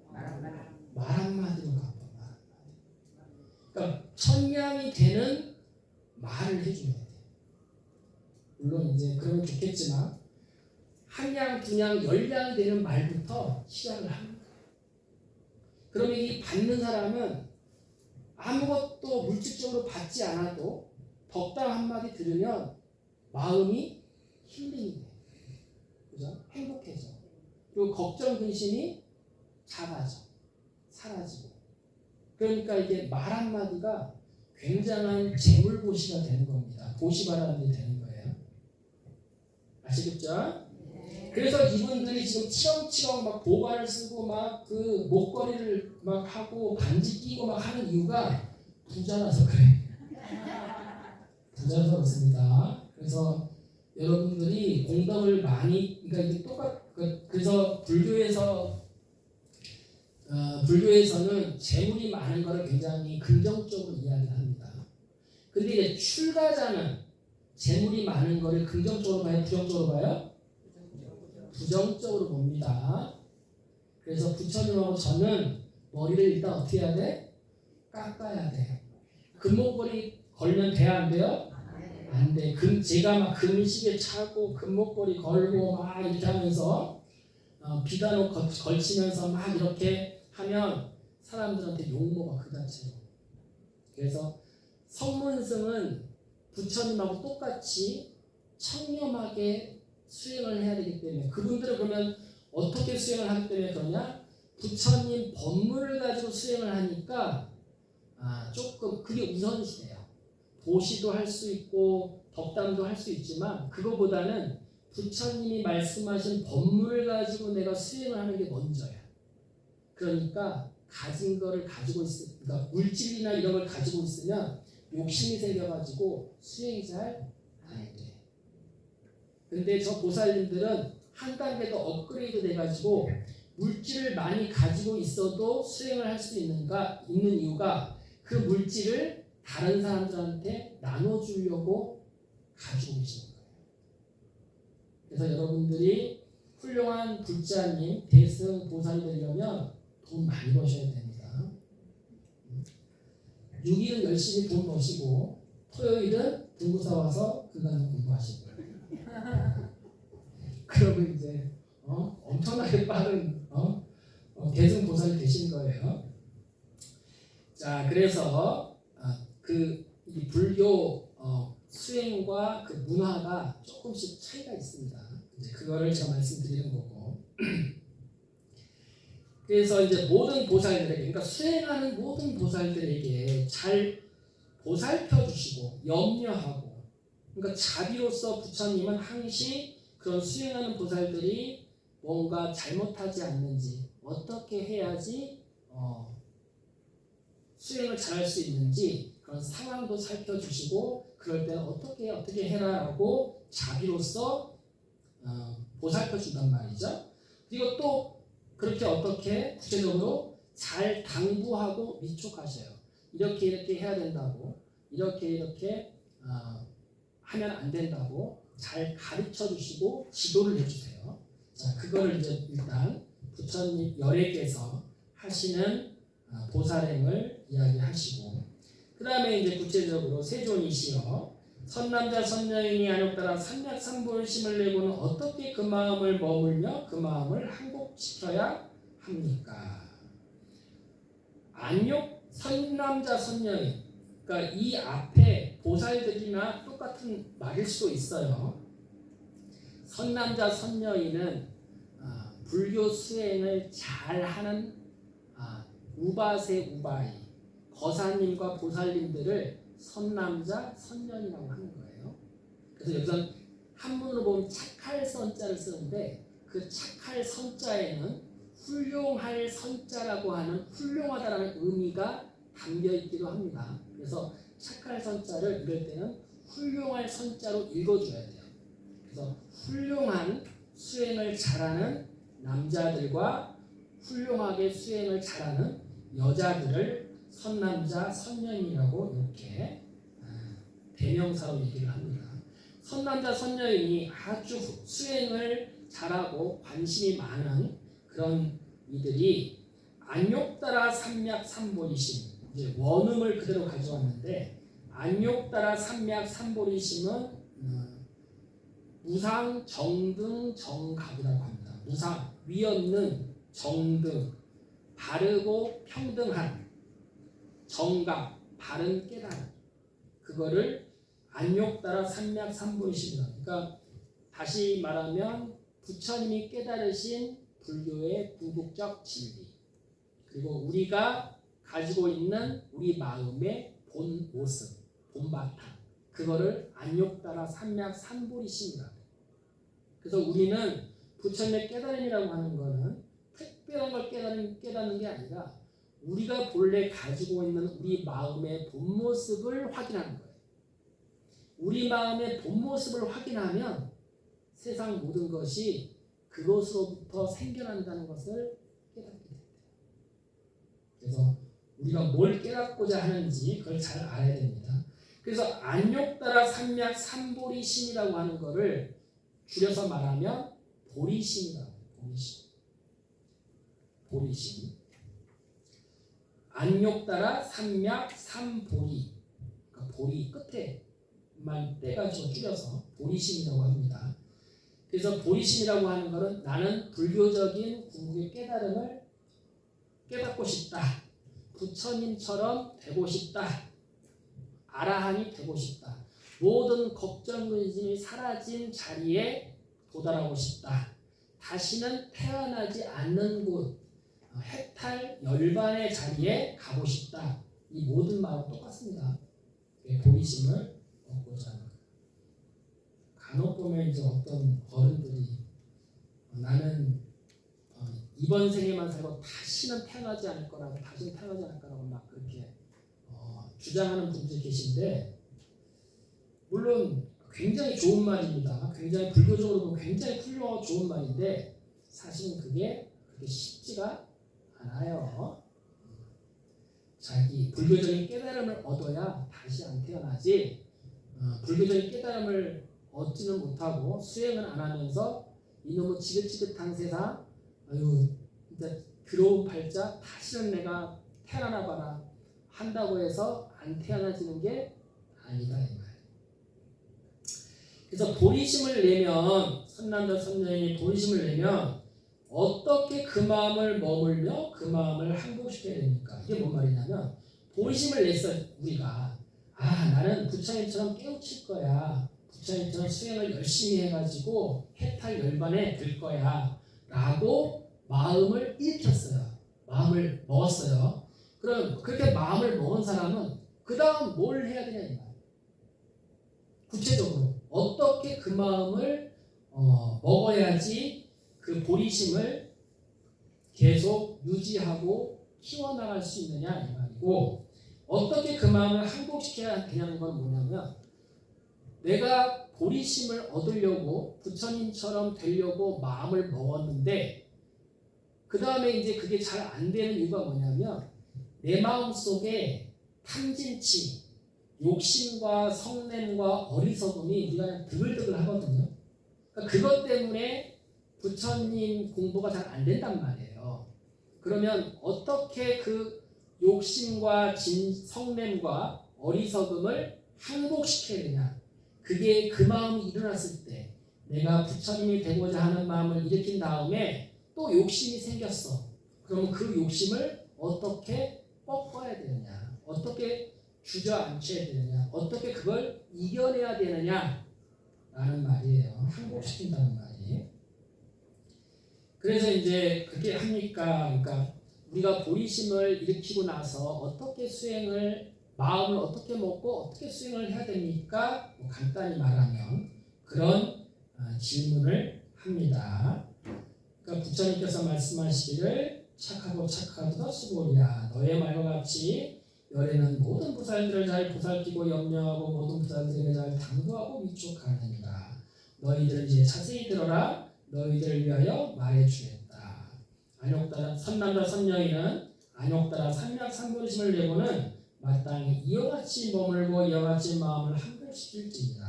말 한마디로 갚어. 그러니까 천냥이 되는 말을 해줘야 돼. 물론 이제 그러면 좋겠지만 한 냥, 두 냥, 10냥이 되는 말부터 시작을 하는 거야. 그러면 이 받는 사람은 아무것도 물질적으로 받지 않아도 덕담 한마디 들으면 마음이 힐링이 돼. 그죠? 행복해져. 그리고 걱정, 근심이 작아져. 사라지고. 그러니까 이게 말 한마디가 굉장한 재물보시가 되는 겁니다. 보시바람이 되는 거예요. 아시겠죠? 그래서 이분들이 지금 치렁치렁 막 보관을 쓰고 막 그 목걸이를 막 하고 반지 끼고 막 하는 이유가 부자라서 그래. 부자여서 그렇습니다. 그래서 여러분들이 공덕을 많이, 그러니까 이게 그래서 불교에서는 재물이 많은 것을 굉장히 긍정적으로 이야기합니다. 근데 이제 출가자는 재물이 많은 것을 긍정적으로 봐요, 부정적으로 봐요? 부정적으로 봅니다. 그래서 부처님하고 저는 머리를 일단 어떻게 해야 돼? 깎아야 돼. 금목걸이 걸면 돼요, 안 돼요? 안 돼. 제가 막 금시계 차고 금목걸이 걸고 막 이렇게 하면서 비단옷 걸치면서 막 이렇게 하면 사람들한테 욕먹어 그 자체로. 그래서 성문승은 부처님하고 똑같이 청렴하게 수행을 해야 되기 때문에, 그분들은 그러면 어떻게 수행을 하기 때문에 그러냐? 부처님 법문을 가지고 수행을 하니까 조금 그게 우선시돼요. 도시도 할 수 있고 덕담도 할 수 있지만 그거보다는 부처님이 말씀하신 법문을 가지고 내가 수행을 하는 게 먼저야. 그러니까 가진 거를 가지고 그러니까 물질이나 이런 걸 가지고 있으면 욕심이 생겨가지고 수행이 잘 안 돼. 근데 저 보살님들은 한 단계 더 업그레이드 돼가지고 물질을 많이 가지고 있어도 수행을 할 수 있는 이유가 그 물질을 다른 사람들한테 나눠주려고 가지고 계시는 거예요. 그래서 여러분들이 훌륭한 불자님, 대승 보살이 되려면 돈 많이 버셔야 됩니다. 6일은 열심히 돈 버시고 토요일은 등구사 와서 그간 공부하시고 그러면 이제 엄청나게 빠른 대승 보살이 되신 거예요. 자, 그래서 이 불교 수행과 그 문화가 조금씩 차이가 있습니다. 이제 그거를 제가 말씀드리는 거고. 그래서 이제 모든 보살들에게, 그러니까 수행하는 모든 보살들에게 잘 보살펴 주시고 염려하고, 그러니까 자비로서 부처님은 항시 그런 수행하는 보살들이 뭔가 잘못하지 않는지, 어떻게 해야지 수행을 잘할 수 있는지 그런 상황도 살펴주시고, 그럴 때는 어떻게 해라라고 자비로서 보살펴 준단 말이죠. 그리고 또 그렇게 어떻게 구체적으로 잘 당부하고 위촉하셔요. 이렇게 해야 된다고, 이렇게 하면 안 된다고 잘 가르쳐 주시고 지도를 해주세요. 자, 그거를 이제 일단 부처님 열애께서 하시는 보살행을 이야기하시고, 그 다음에 이제 구체적으로 세존이시여 선남자 선여인이 안욕따라 삼약삼불심을 내고는 어떻게 그 마음을 머물며 그 마음을 항복시켜야 합니까? 안욕 선남자 선여인, 그러니까 이 앞에 보살들이나 똑같은 말일 수도 있어요. 선남자 선여인은 불교 수행을 잘하는 우바세 우바이, 거사님과 보살님들을 선남자 선녀이라고 하는 거예요. 그래서 여기서 한문으로 보면 착할 선자를 쓰는데, 그 착할 선자에는 훌륭할 선자라고 하는 훌륭하다라는 의미가 담겨 있기도 합니다. 그래서 착할 선자를 이럴 때는 훌륭할 선자로 읽어줘야 돼요. 그래서 훌륭한 수행을 잘하는 남자들과 훌륭하게 수행을 잘하는 여자들을 선남자 선녀인이라고 이렇게 대명사로 얘기를 합니다. 선남자 선녀인이 아주 수행을 잘하고 관심이 많은 그런 이들이 안욕따라 삼맥삼보리심, 이제 원음을 그대로 가져왔는데, 안욕따라 삼맥삼보리심은 무상 정등 정갑이라고 합니다. 무상, 위없는, 정등, 바르고 평등한, 정갑, 바른 깨달음, 그거를 안욕따라 삼맥삼보리심이다. 그러니까 다시 말하면 부처님이 깨달으신 불교의 궁극적 진리, 그리고 우리가 가지고 있는 우리 마음의 본 모습, 본바탕, 그거를 안욕따라 삼맥삼보리심이다. 그래서 우리는 부처님의 깨달음이라고 하는 거는 특별한 걸 깨닫는 게 아니라 우리가 본래 가지고 있는 우리 마음의 본 모습을 확인하는 거예요. 우리 마음의 본 모습을 확인하면 세상 모든 것이 그것으로부터 생겨난다는 것을 깨닫게 됩니다. 그래서 우리가 뭘 깨닫고자 하는지 그걸 잘 알아야 됩니다. 그래서 안욕 따라 삼약 삼보리심이라고 하는 것을 줄여서 말하면 보리심이라고 해요. 보리심. 안욕 따라 삼약 삼보리. 그러니까 보리 끝에만 떼가지고 줄여서 보리심이라고 합니다. 그래서 보리심이라고 하는 것은 나는 불교적인 궁극의 깨달음을 깨닫고 싶다. 부처님처럼 되고 싶다. 아라한이 되고 싶다. 모든 걱정 근심이 사라진 자리에 도달하고 싶다. 다시는 태어나지 않는 곳, 해탈 열반의 자리에 가고 싶다. 이 모든 마음은 똑같습니다. 보리심을 얻고자 하는. 간혹 보면 이제 어떤 어른들이 나는 이번 생에만 살고 다시는 태어나지 않을 거라고, 다시는 태어나지 않을 거라고 막 그렇게 주장하는 분들이 계신데, 물론 굉장히 좋은 말입니다. 굉장히 불교적으로 보면 굉장히 훌륭하고 좋은 말인데 사실은 그게 그렇게 쉽지가 않아요. 자기 불교적인 깨달음을 얻어야 다시 안 태어나지, 불교적인 깨달음을 얻지는 못하고 수행을 안 하면서 이놈의 지긋지긋한 세상, 아유 진짜 더러운 팔자, 다시는 내가 태어나나 봐라 한다고 해서 안 태어나지는 게 아니다 이 말. 그래서 보리심을 내면, 선남자 선녀인이 보리심을 내면 어떻게 그 마음을 머물며 그 마음을 항복시켜야 됩니까? 이게 뭔 말이냐면, 보리심을 냈어 우리가. 나는 부처님처럼 깨우칠 거야. 부처님처럼 수행을 열심히 해가지고 해탈 열반에 들 거야 라고 마음을 일으켰어요. 마음을 먹었어요. 그럼 그렇게 마음을 먹은 사람은 그 다음 뭘 해야 되냐 이 말. 구체적으로 어떻게 그 마음을 먹어야지 그 보리심을 계속 유지하고 키워나갈 수 있느냐 이 말이고, 어떻게 그 마음을 항복시켜야 되냐는 건 뭐냐면, 내가 보리심을 얻으려고 부처님처럼 되려고 마음을 먹었는데 그 다음에 이제 그게 잘 안 되는 이유가 뭐냐면, 내 마음 속에 탐진치, 욕심과 성냄과 어리석음이 우리가 드글드글 하거든요. 그러니까 그것 때문에 부처님 공부가 잘 안 된단 말이에요. 그러면 어떻게 그 욕심과 성냄과 어리석음을 항복시켜야 되냐? 그게 그 마음이 일어났을 때, 내가 부처님이 되고자 하는 마음을 일으킨 다음에 또 욕심이 생겼어. 그러면 그 욕심을 어떻게 꺾어야 되느냐? 어떻게 주저앉혀야 되느냐? 어떻게 그걸 이겨내야 되느냐? 라는 말이에요. 항복시킨다는 말이. 그래서 이제 그렇게 합니까? 그러니까 우리가 보리심을 일으키고 나서 어떻게 수행을, 마음을 어떻게 먹고 어떻게 수행을 해야 됩니까? 간단히 말하면 그런 질문을 합니다. 그러니까 부처님께서 말씀하시기를 착하고 착하도다 수고리야. 너의 말과 같이 열에는 모든 보살들을 잘 보살피고 염려하고 모든 보살들에게 잘 당부하고 위촉하느니라. 너희들 이제 자세히 들어라. 너희들을 위하여 말해주겠다. 안욕따라 선남자 선녀인은 안욕따라 삼약 삼보리심을 내고는 마땅히 이와 같이 머물고 이와 같이 마음을 항복시킬지니라.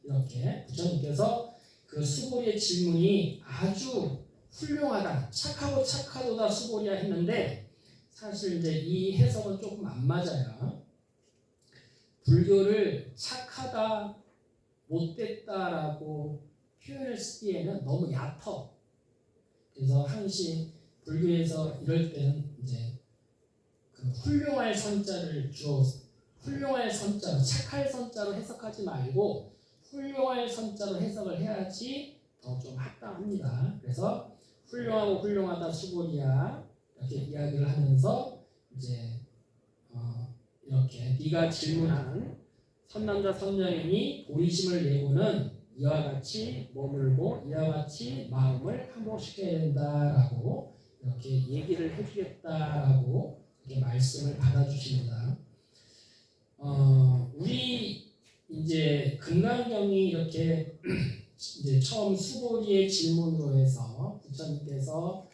이렇게 부처님께서 그 수고리의 질문이 아주 훌륭하다, 착하고 착하도다 수고리야 했는데, 사실 이제 이 해석은 조금 안 맞아요. 불교를 착하다, 못됐다라고 표현을 쓰기에는 너무 얕어. 그래서 항시 불교에서 이럴 때는 이제 그 훌륭할 선자를 주어, 훌륭할 선자로, 착할 선자로 해석하지 말고 훌륭할 선자로 해석을 해야지 더 좀 합당합니다. 그래서 훌륭하고 훌륭하다 수고리야 이렇게 이야기를 하면서 이제 이렇게 네가 질문한 선남자 선녀인이 보리심을 내고는 이와 같이 머물고 이와 같이 마음을 항복시켜야 된다라고 이렇게 얘기를 해주겠다라고 이렇게 말씀을 받아주십니다. 우리 이제 금강경이 이렇게 이제 처음 수고리의 질문으로 해서 부처님께서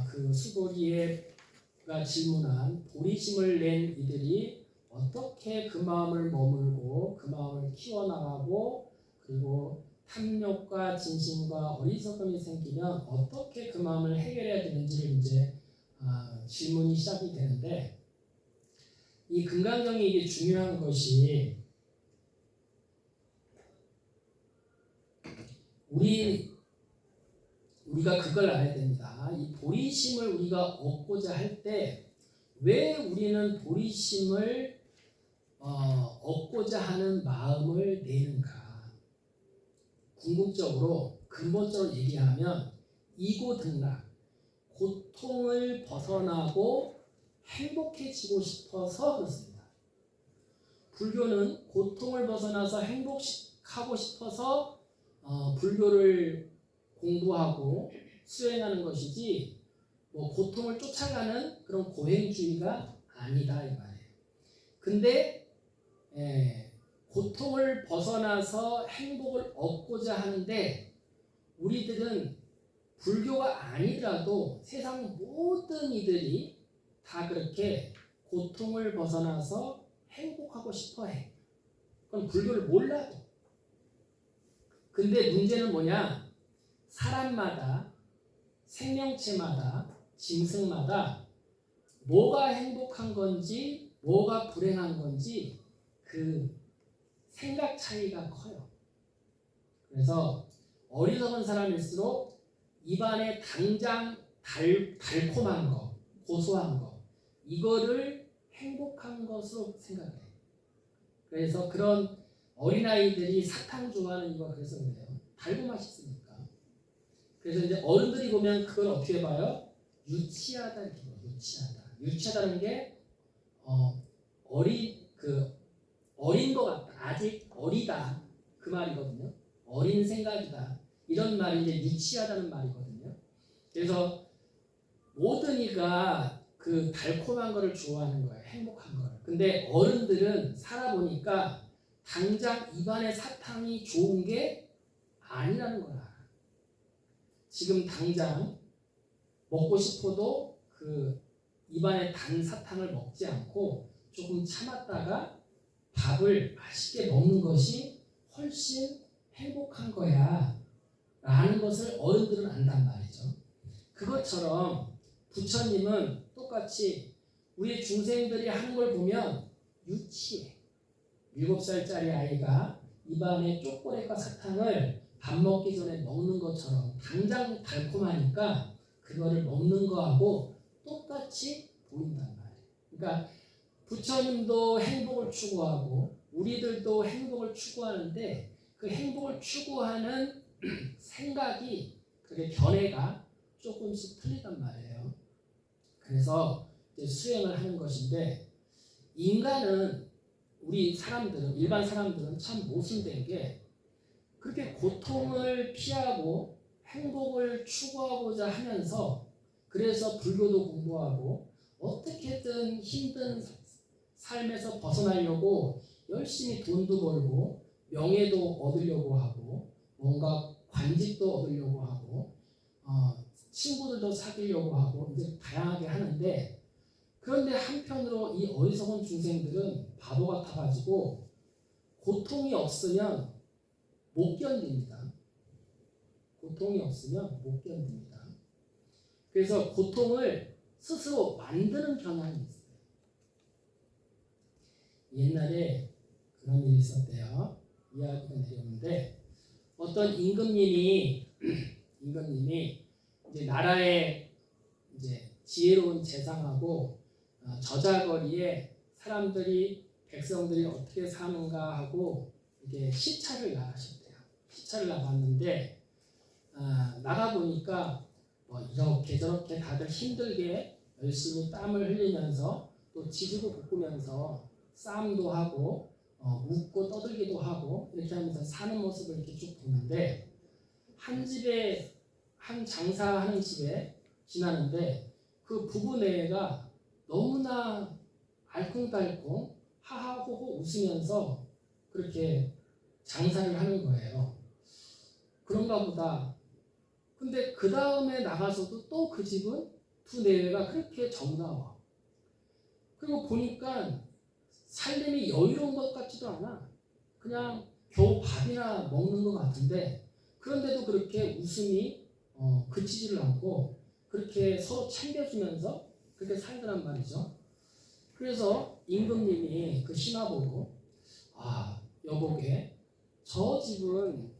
그 수고리가 질문한 보리심을 낸 이들이 어떻게 그 마음을 머물고 그 마음을 키워나가고 그리고 탐욕과 진심과 어리석음이 생기면 어떻게 그 마음을 해결해야 되는지를 이제 질문이 시작이 되는데, 이 금강경이 이게 중요한 것이 우리가 그걸 알아야 됩니다. 이 보리심을 우리가 얻고자 할 때 왜 우리는 보리심을 얻고자 하는 마음을 내는가? 궁극적으로 근본적으로 얘기하면 이고등락, 고통을 벗어나고 행복해지고 싶어서 그렇습니다. 불교는 고통을 벗어나서 행복하고 싶어서 불교를 공부하고 수행하는 것이지 뭐 고통을 쫓아가는 그런 고행주의가 아니다 이 말이에요. 근데 고통을 벗어나서 행복을 얻고자 하는데 우리들은 불교가 아니더라도 세상 모든 이들이 다 그렇게 고통을 벗어나서 행복하고 싶어 해. 그건 불교를 몰라도. 근데 문제는 뭐냐? 사람마다, 생명체마다, 짐승마다 뭐가 행복한 건지 뭐가 불행한 건지 그 생각 차이가 커요. 그래서 어리석은 사람일수록 입안에 당장 달콤한 거, 고소한 거, 이거를 행복한 것으로 생각해요. 그래서 그런 어린아이들이 사탕 좋아하는 이유가 그래서 그래요. 달고 맛있으니까. 그래서 이제 어른들이 보면 그걸 어떻게 봐요? 유치하다 이렇게 봐요. 유치하다는 게 어린 것 같다. 아직 어리다 그 말이거든요. 어린 생각이다. 이런 말이 이제 유치하다는 말이거든요. 그래서 모든 이가 그 달콤한 거를 좋아하는 거예요. 행복한 거를. 근데 어른들은 살아보니까 당장 입안에 사탕이 좋은 게 아니라는 걸 알아. 지금 당장 먹고 싶어도 그 입안에 단 사탕을 먹지 않고 조금 참았다가 밥을 맛있게 먹는 것이 훨씬 행복한 거야 라는 것을 어른들은 안단 말이죠. 그것처럼 부처님은 똑같이 우리 중생들이 하는 걸 보면 유치해. 7살짜리 아이가 입안에 초콜릿과 사탕을 밥 먹기 전에 먹는 것처럼 당장 달콤하니까 그거를 먹는 거하고 똑같이 보인단 말이에요. 그러니까 부처님도 행복을 추구하고 우리들도 행복을 추구하는데 그 행복을 추구하는 생각이 그게 견해가 조금씩 틀리단 말이에요. 그래서 이제 수행을 하는 것인데 인간은 우리 사람들은 일반 사람들은 참 모순된 게 그렇게 고통을 피하고 행복을 추구하고자 하면서 그래서 불교도 공부하고 어떻게든 힘든 삶에서 벗어나려고 열심히 돈도 벌고 명예도 얻으려고 하고 뭔가 관직도 얻으려고 하고 친구들도 사귀려고 하고 이제 다양하게 하는데 그런데 한편으로 이 어리석은 중생들은 바보 같아가지고 고통이 없으면 못 견딥니다. 고통이 없으면 못 견딥니다. 그래서 고통을 스스로 만드는 경향이 있어요. 옛날에 그런 일이 있었대요. 이야기가 내려오는데 어떤 임금님이 이제 나라의 이제 지혜로운 재상하고 저자거리에 백성들이 어떻게 사는가 하고 이게 시찰을 나가셨대요. 시찰을 나갔는데 나가 보니까 이렇게 저렇게 다들 힘들게 열심히 땀을 흘리면서 또 지지고 볶으면서 싸움도 하고 웃고 떠들기도 하고 이렇게 하면서 사는 모습을 이렇게 쭉 보는데 한 장사하는 집에 지나는데 그 부부 내가 너무나 알콩달콩 하하호호 웃으면서 그렇게 장사를 하는 거예요. 그런가 보다. 근데 그 다음에 나가서도 또 그 집은 두 내외가 그렇게 정다워. 그리고 보니까 살림이 여유로운 것 같지도 않아. 그냥 겨우 밥이나 먹는 것 같은데 그런데도 그렇게 웃음이 그치지를 않고 그렇게 서로 챙겨주면서 그렇게 살더란 말이죠. 그래서 임금님이 그 신하 보고 여보게 저 집은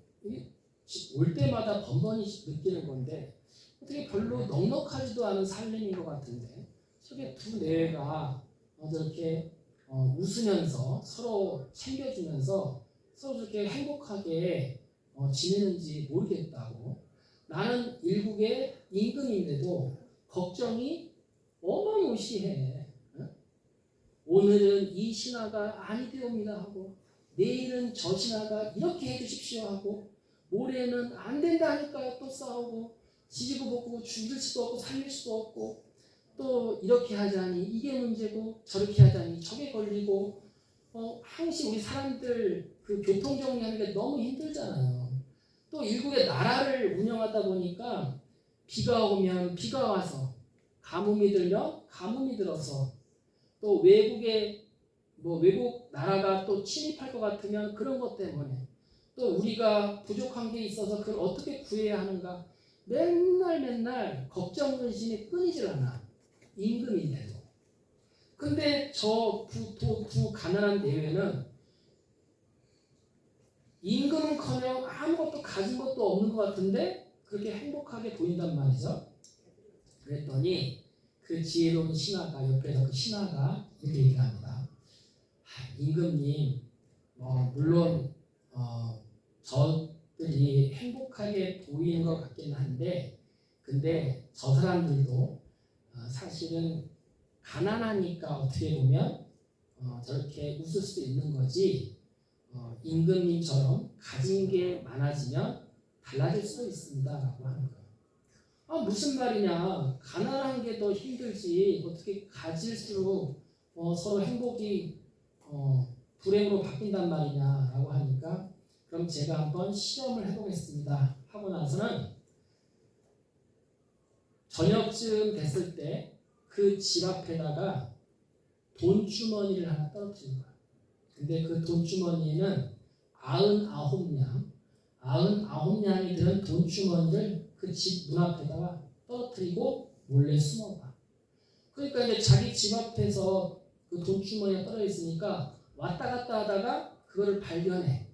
올 때마다 번번이 느끼는 건데 어떻게 별로 넉넉하지도 않은 살림인 것 같은데 저게 두 내외가 저렇게 웃으면서 서로 챙겨주면서 서로 저렇게 행복하게 지내는지 모르겠다고. 나는 일국의 임금인데도 걱정이 어마무시해. 오늘은 이 신하가 아니되옵니다 하고 내일은 저 신하가 이렇게 해주십시오 하고 모레는 안 된다 하니까요 또 싸우고 지지고 볶고 죽일 수도 없고 살릴 수도 없고 또 이렇게 하자니 이게 문제고 저렇게 하자니 저게 걸리고 항상 우리 사람들 그 교통 정리하는 게 너무 힘들잖아요. 또 일국의 나라를 운영하다 보니까 비가 오면 비가 와서 가뭄이 들면 가뭄이 들어서 또 외국 나라가 또 침입할 것 같으면 그런 것 때문에 또 우리가 부족한 게 있어서 그걸 어떻게 구해야 하는가 맨날 걱정 근심이 끊이질 않아. 임금인데도. 근데 저 두 가난한 내외는 임금은커녕 아무것도 가진 것도 없는 것 같은데 그렇게 행복하게 보인단 말이죠. 그랬더니 그 지혜로운 신하가 옆에서 그 신하가 이렇게 얘기합니다. 임금님, 물론 저들이 행복하게 보이는 것 같긴 한데, 근데 저 사람들도 사실은 가난하니까 어떻게 보면 저렇게 웃을 수 있는 거지. 임금님처럼 가진 게 많아지면 달라질 수도 있습니다라고 하는 거예요. 무슨 말이냐? 가난한 게 더 힘들지 어떻게 가질수록 서로 행복이 불행으로 바뀐단 말이냐라고 하니까 그럼 제가 한번 실험을 해보겠습니다 하고 나서는 저녁쯤 됐을 때 그 집 앞에다가 돈주머니를 하나 떨어뜨린 거야. 근데 그 돈주머니에는 99냥이 들은 돈주머니를 그 집 문 앞에다가 떨어뜨리고 몰래 숨어가. 그러니까 이제 자기 집 앞에서 그 돈주머니가 떨어져 있으니까 왔다 갔다 하다가 그거를 발견해.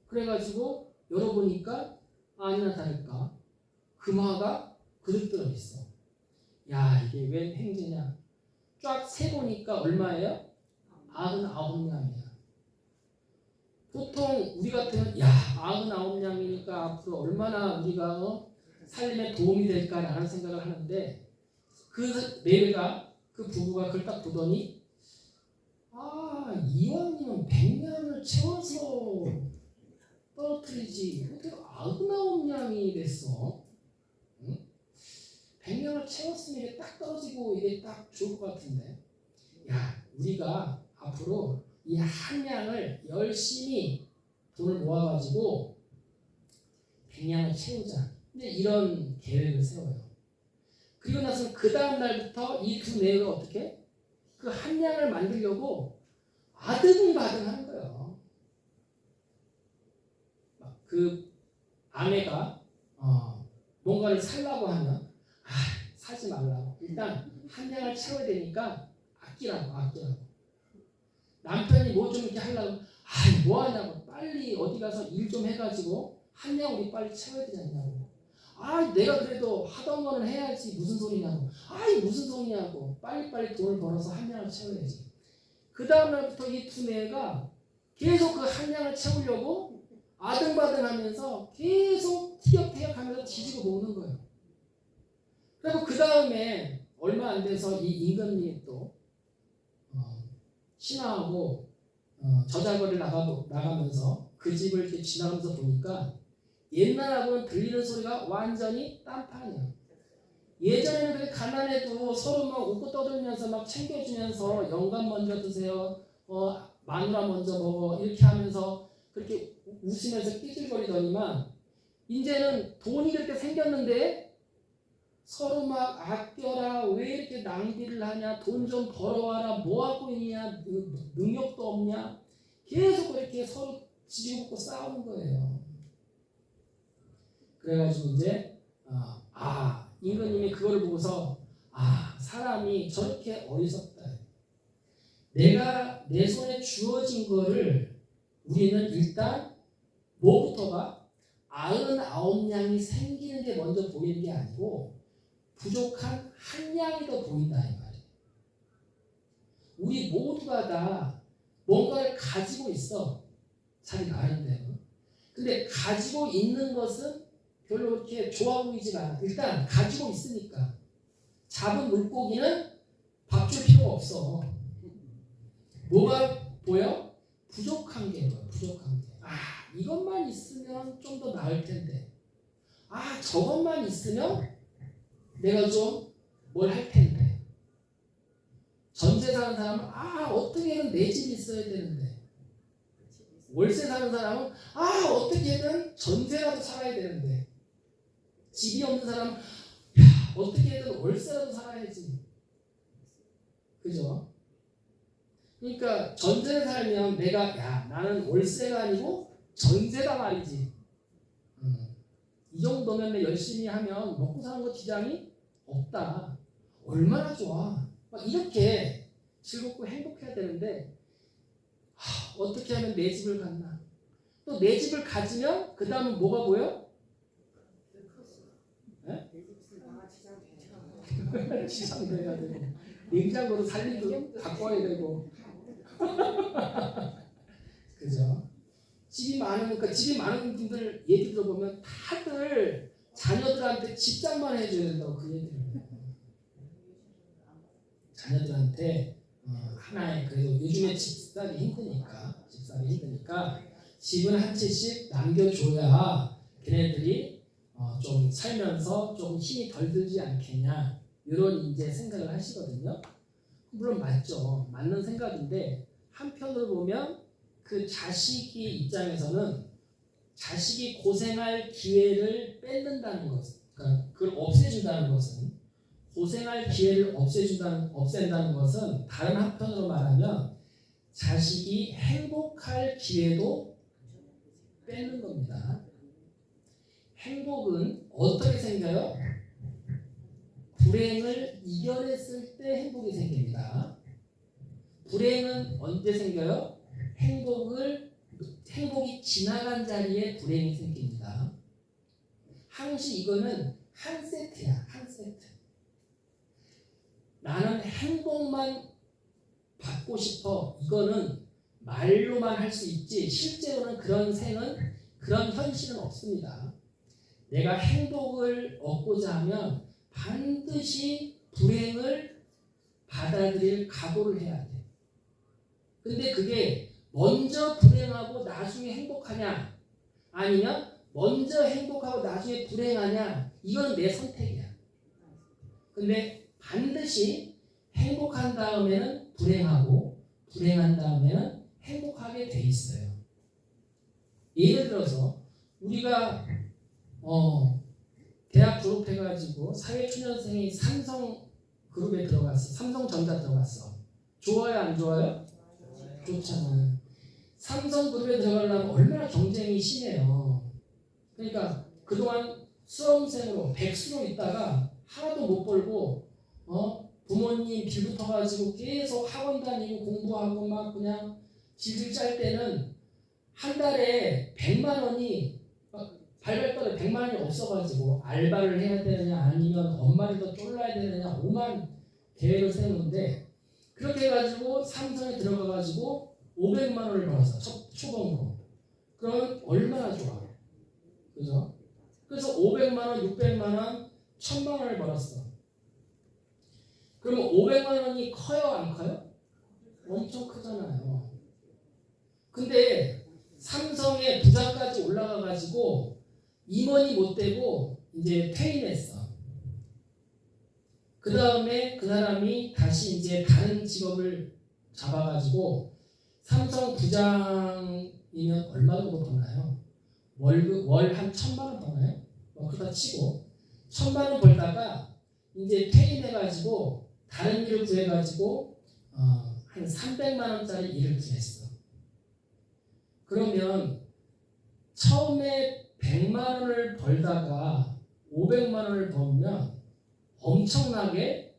그래가지고 열어보니까 아니나 다를까 금화가 그득 들어 있어. 야, 이게 웬 행제냐? 쫙 세보니까 얼마예요? 99냥이야. 보통 우리 같으면 99냥이니까 앞으로 얼마나 우리가 살림에 도움이 될까라는 생각을 하는데 그 내외가 그 부부가 그걸 딱 보더니 이왕이면 100냥을 채워서 떨어뜨리지 어떻게 99냥이 됐어? 100냥을 채웠으면 이게 딱 떨어지고 이게 딱 좋을 것 같은데 우리가 앞으로 이 한 냥을 열심히 돈을 모아가지고 100냥을 채우자. 근데 이런 계획을 세워요. 그리고 나서 그 다음 날부터 이 두 내외가 어떻게? 그 한 냥을 만들려고 아등바등하는 거예요. 그 아내가 뭔가를 살라고 하면 사지 말라고. 일단 한 냥을 채워야 되니까 아끼라고. 남편이 뭐 좀 이렇게 하려고 뭐 하냐고. 빨리 어디 가서 일 좀 해가지고 한 냥 우리 빨리 채워야 되지 않냐고. 내가 그래도 하던 거는 해야지 무슨 소리냐고. 무슨 소리냐고. 빨리빨리 돈을 벌어서 한 냥을 채워야지. 그 다음 날부터 이 두 내가 계속 그 한 냥을 채우려고 아등바등하면서 계속 티격태격하면서 지지고 먹는 거예요. 그리고 그 다음에 얼마 안 돼서 이 임금님이 또 신하하고 저작거리를 나가면서 그 집을 이렇게 지나가면서 보니까 옛날하고는 들리는 소리가 완전히 딴판이에요. 예전에는 그렇게 가난해도 서로 막 웃고 떠들면서 막 챙겨주면서 영감 먼저 드세요. 마누라 먼저 먹어 이렇게 하면서 그렇게 웃으면서 낄낄거리더니만 이제는 돈이 그렇게 생겼는데 서로 막 아껴라 왜 이렇게 낭비를 하냐 돈 좀 벌어와라 뭐 하고 있냐 능력도 없냐 계속 그렇게 서로 지지고 싸우는 거예요. 그래가지고 이제 임금님이 그걸 보고서 사람이 저렇게 어리석다. 내가 내 손에 주어진 거를 우리는 일단 뭐부터가 99양이 생기는 게 먼저 보이는 게 아니고 부족한 한 양이 더 보인다 이 말이에요. 우리 모두가 다 뭔가를 가지고 있어. 자기 나름대로. 근데 가지고 있는 것은 별로 그렇게 좋아 보이지가 않아. 일단 가지고 있으니까. 잡은 물고기는 밥 줄 필요가 없어. 뭐가 보여? 부족한 게 보여. 부족한 게. 이것만 있으면 좀 더 나을 텐데. 저것만 있으면 내가 좀 뭘 할 텐데. 전세 사는 사람은 어떻게든 내 집이 있어야 되는데. 월세 사는 사람은 어떻게든 전세라도 살아야 되는데. 집이 없는 사람은 어떻게든 월세라도 살아야지. 그죠? 그러니까 전세를 살면 내가 나는 월세가 아니고 전세다 말이지. 이 정도면 내 열심히 하면 먹고 사는 거 지장이 없다. 얼마나 좋아. 막 이렇게 즐겁고 행복해야 되는데 어떻게 하면 내 집을 갖나. 또 내 집을 가지면 그 다음은 뭐가 보여? 지장도 해야 되고 냉장고도 살림도 바꿔야 되고 그죠? 집이 많은 분들 얘기 들어보면 다들 자녀들한테 집장만 해줘야 된다고 그 얘기를 해요. 자녀들한테 하나의 그래도 요즘에 집살이 힘드니까 집은 한 채씩 남겨줘야 걔네들이 좀 살면서 좀 힘이 덜 들지 않겠냐 이런 이제 생각을 하시거든요. 물론 맞죠. 맞는 생각인데 한편으로 보면 그 자식이 입장에서는 자식이 고생할 기회를 뺏는다는 것, 그러니까 그걸 없애준다는 것은 고생할 기회를 없앤다는 것은 다른 한편으로 말하면 자식이 행복할 기회도 뺏는 겁니다. 행복은 어떻게 생겨요? 불행을 이겨냈을 때 행복이 생깁니다. 불행은 언제 생겨요? 행복이 지나간 자리에 불행이 생깁니다. 항시 이거는 한 세트야. 한 세트. 나는 행복만 받고 싶어. 이거는 말로만 할 수 있지 실제로는 그런 현실은 없습니다. 내가 행복을 얻고자 하면 반드시 불행을 받아들일 각오를 해야 돼. 근데 그게 먼저 불행하고 나중에 행복하냐 아니면 먼저 행복하고 나중에 불행하냐 이건 내 선택이야. 근데 반드시 행복한 다음에는 불행하고 불행한 다음에는 행복하게 돼 있어요. 예를 들어서 우리가 대학 졸업해가지고 사회초년생이 삼성그룹에 들어갔어. 삼성전자 들어갔어. 좋아요 안 좋아요? 좋잖아요. 삼성그룹에 들어가려면 얼마나 경쟁이 심해요. 그러니까 그동안 수험생으로 백수로 있다가 하나도 못 벌고 부모님 빌 붙어가지고 계속 학원 다니고 공부하고 막 그냥 질질 짤 때는 한 달에 100만 원이 발발 떨어 100만 원이 없어가지고 알바를 해야 되느냐 아니면 엄마를 더 쫄라야 되느냐 5만 계획을 세우는데 그렇게 해가지고 삼성에 들어가가지고 500만 원을 벌었어. 초봉으로. 그러면 얼마나 좋아. 그죠? 그래서 500만 원, 600만 원, 1000만 원을 벌었어. 그러면 500만 원이 커요, 안 커요? 엄청 크잖아요. 근데 삼성의 부장까지 올라가가지고 임원이 못 되고 이제 퇴임했어. 그 다음에 그 사람이 다시 이제 다른 직업을 잡아가지고 삼성 부장이면 얼마 정도 버나요? 월급 한 1,000만 원 버나요? 그러다 치고 1,000만 원 벌다가 이제 퇴임해가지고 다른 일을 구해가지고 한 300만 원짜리 일을 구했어. 그러면 처음에 100만 원을 벌다가 500만 원을 벌면 엄청나게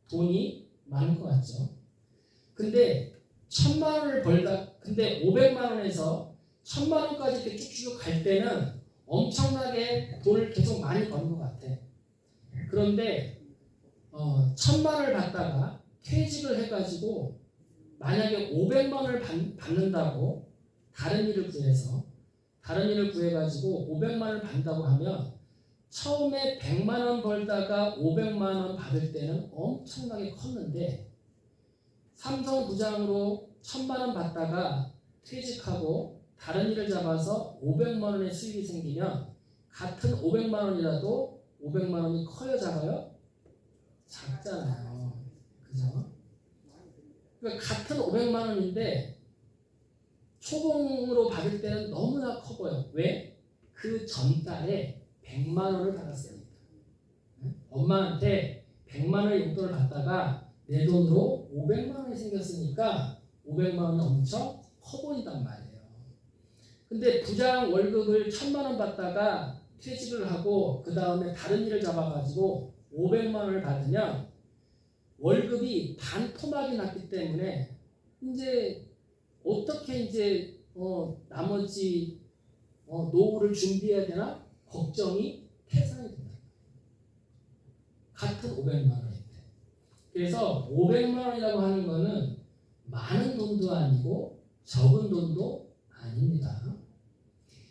돈이 많은 것 같죠. 근데 1,000만 원을 벌다, 근데 500만 원에서 1,000만 원까지 이렇게 쭉쭉 갈 때는 엄청나게 돈을 계속 많이 버는 것 같아. 그런데 1,000만 원을 받다가 퇴직을 해가지고 만약에 500만 원을 받는다고 다른 일을 구해가지고 500만 원을 받는다고 하면 처음에 100만 원 벌다가 500만 원 받을 때는 엄청나게 컸는데 삼성 부장으로 1,000만 원 받다가 퇴직하고 다른 일을 잡아서 500만 원의 수익이 생기면 같은 500만 원이라도 500만 원이 커요, 작아요? 작잖아요. 그죠? 그러니까 같은 500만 원인데 초봉으로 받을 때는 너무나 커 보여. 왜? 그 전달에 100만 원을 받았으니까. 엄마한테 100만 원의 용돈을 받다가 내 돈으로 500만 원이 생겼으니까 500만 원이 엄청 커 보인단 말이에요. 근데 부장 월급을 1,000만 원 받다가 퇴직을 하고 그 다음에 다른 일을 잡아가지고 500만 원을 받으면 월급이 반토막이 났기 때문에 이제 어떻게 이제 나머지 노후를 준비해야 되나 걱정이 태산이 된다. 같은 500만 원인데. 그래서 500만 원이라고 하는 거는 많은 돈도 아니고 적은 돈도 아닙니다.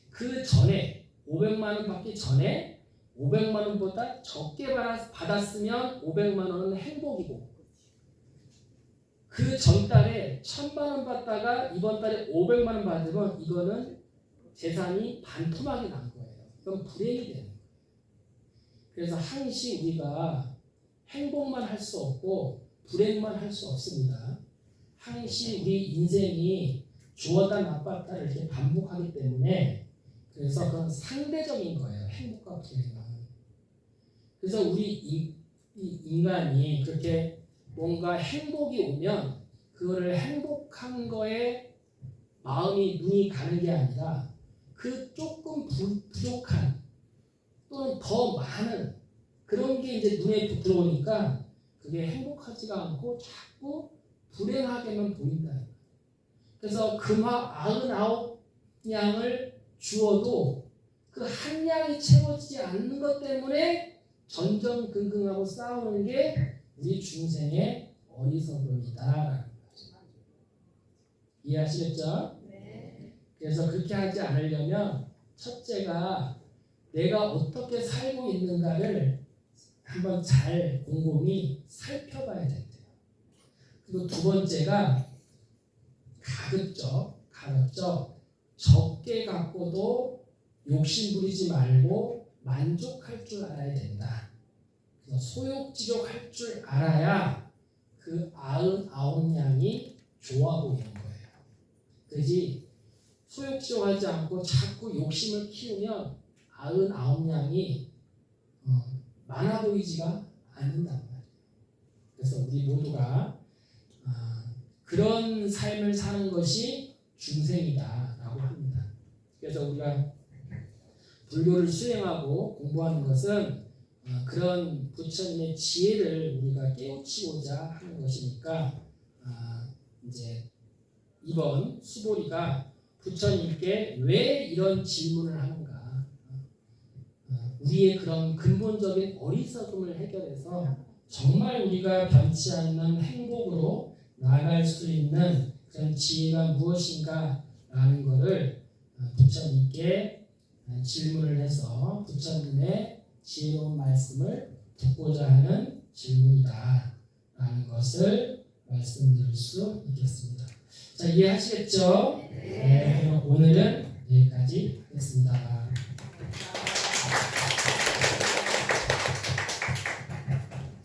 그 전에 500만 원 받기 전에 500만 원보다 적게 받았으면 500만 원은 행복이고 그 전달에 1,000만 원 받다가 이번 달에 500만 원 받으면 이거는 재산이 반토막이 난 거예요. 그럼 불행이 되는 거예요. 그래서 항시 우리가 행복만 할 수 없고 불행만 할 수 없습니다. 항시 우리 인생이 주었다 나빴다 이렇게 반복하기 때문에 그래서 그건 상대적인 거예요. 행복과 불행은. 그래서 우리 인간이 그렇게 뭔가 행복이 오면 그거를 행복한 거에 눈이 가는 게 아니라 그 조금 부족한 또는 더 많은 그런 게 이제 눈에 들어오니까 그게 행복하지가 않고 자꾸 불행하게만 보인다. 그래서 금화 99냥을 주어도 그 한 냥이 채워지지 않는 것 때문에 전전긍긍하고 싸우는 게 우리 중생의 어리석음이다. 이해하시겠죠? 네. 그래서 그렇게 하지 않으려면 첫째가 내가 어떻게 살고 있는가를 한번 잘 곰곰이 살펴봐야 된대요. 그리고 두 번째가 가급적 적게 갖고도 욕심 부리지 말고 만족할 줄 알아야 된다. 소욕지욕할 줄 알아야 그 99냥이 좋아 보이는 거예요. 그지 소욕지욕하지 않고 자꾸 욕심을 키우면 99냥이 많아 보이지가 않는단 말이에요. 그래서 우리 모두가 그런 삶을 사는 것이 중생이다라고 합니다. 그래서 우리가 불교를 수행하고 공부하는 것은 그런 부처님의 지혜를 우리가 깨우치고자 하는 것이니까 이제 이번 수보리가 부처님께 왜 이런 질문을 하는가 우리의 그런 근본적인 어리석음을 해결해서 정말 우리가 변치 않는 행복으로 나아갈 수 있는 그런 지혜가 무엇인가 라는 것을 부처님께 질문을 해서 부처님의 지혜로운 말씀을 듣고자 하는 질문이다 라는 것을 말씀드릴 수 있겠습니다. 자, 이해하시겠죠? 네. 그럼 오늘은 여기까지 하겠습니다.